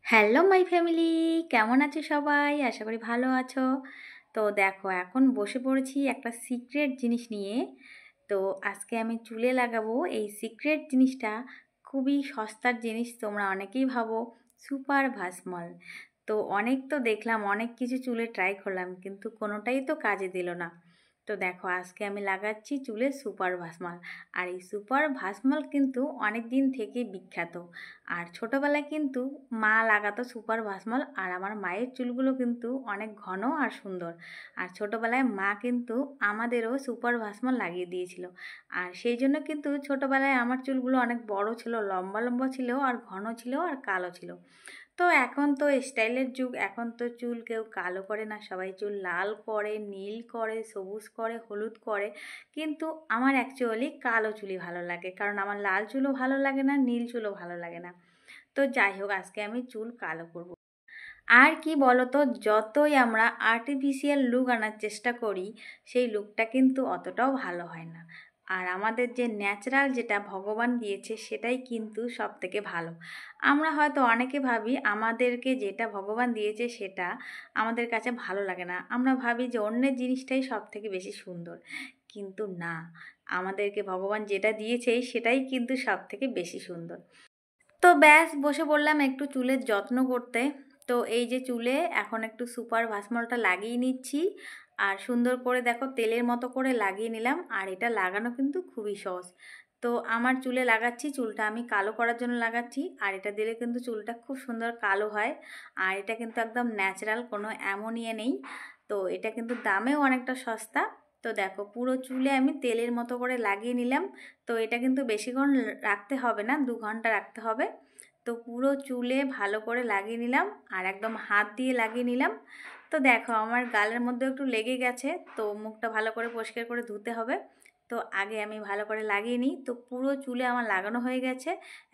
Hello my family, কেমন আছো সবাই? আশা করি ভালো আছো। তো দেখো, এখন বসে পড়েছি একটা সিক্রেট জিনিস নিয়ে। তো আজকে আমি চুলে লাগাবো এই সিক্রেট জিনিসটা। খুবই সস্তার জিনিস, তোমরা অনেকেই ভাবো সুপার ভাসমল। তো অনেক তো দেখলাম, অনেক কিছু চুলে ট্রাই করলাম, কিন্তু কোনোটাই তো কাজে দিল না। তো দেখো, আজকে আমি লাগাচ্ছি চুলে সুপার ভাসমল। আর এই সুপার ভাসমল কিন্তু অনেক দিন থেকেই বিখ্যাত। আর ছোটোবেলায় কিন্তু মা লাগাতো সুপার ভাসমল, আর আমার মায়ের চুলগুলো কিন্তু অনেক ঘন আর সুন্দর। আর ছোটোবেলায় মা কিন্তু আমাদেরও সুপার ভাসমল লাগিয়ে দিয়েছিল। আর সেই জন্য কিন্তু ছোটোবেলায় আমার চুলগুলো অনেক বড় ছিল, লম্বা লম্বা ছিল, আর ঘন ছিল, আর কালো ছিল। তো এখন তো স্টাইলের যুগ, এখন তো চুল কেউ কালো করে না, সবাই চুল লাল করে, নীল করে, সবুজ করে, হলুদ করে। কিন্তু আমার অ্যাকচুয়ালি কালো চুলই ভালো লাগে, কারণ আমার লাল চুলও ভালো লাগে না, নীল চুলও ভালো লাগে না। তো যাই হোক, আজকে আমি চুল কালো করব। আর কি বলতো, যতই আমরা আর্টিফিশিয়াল লুক আনার চেষ্টা করি, সেই লুকটা কিন্তু অতটাও ভালো হয় না। আর আমাদের যে ন্যাচারাল যেটা ভগবান দিয়েছে, সেটাই কিন্তু সব থেকে ভালো। আমরা হয়তো অনেকে ভাবি আমাদেরকে যেটা ভগবান দিয়েছে সেটা আমাদের কাছে ভালো লাগে না, আমরা ভাবি যে অন্যের জিনিসটাই সব থেকে বেশি সুন্দর। কিন্তু না, আমাদেরকে ভগবান যেটা দিয়েছে সেটাই কিন্তু সব থেকে বেশি সুন্দর। তো ব্যাস, বসে পড়লাম একটু চুলের যত্ন করতে। তো এই যে চুলে এখন একটু সুপার ভাসমলটা লাগিয়ে নিচ্ছি। আর সুন্দর করে দেখো, তেলের মতো করে লাগিয়ে নিলাম। আর এটা লাগানো কিন্তু খুবই সহজ। তো আমার চুলে লাগাচ্ছি, চুলটা আমি কালো করার জন্য লাগাচ্ছি। আর এটা দিলে কিন্তু চুলটা খুব সুন্দর কালো হয়। আর এটা কিন্তু একদম ন্যাচারাল, কোনো অ্যামোনিয়া নেই। তো এটা কিন্তু দামেও অনেকটা সস্তা। তো দেখো, পুরো চুলে আমি তেলের মতো করে লাগিয়ে নিলাম। তো এটা কিন্তু বেশিক্ষণ রাখতে হবে না, 2 ঘন্টা রাখতে হবে। তো পুরো চুলে ভালো করে লাগিয়ে নিলাম, আর একদম হাত দিয়ে লাগিয়ে নিলাম। তো দেখো, আমার গালের মধ্যে একটু লেগে গেছে, তো মুখটা ভালো করে পরিষ্কার করে ধুতে হবে। তো আগে আমি ভালো করে লাগিয়ে নিই। তো পুরো চুলে আমার লাগানো হয়ে গেছে।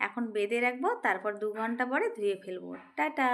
এখন বেঁধে রাখবো, তারপর 2 ঘন্টা পরে ধুয়ে ফেলবো। টাটা।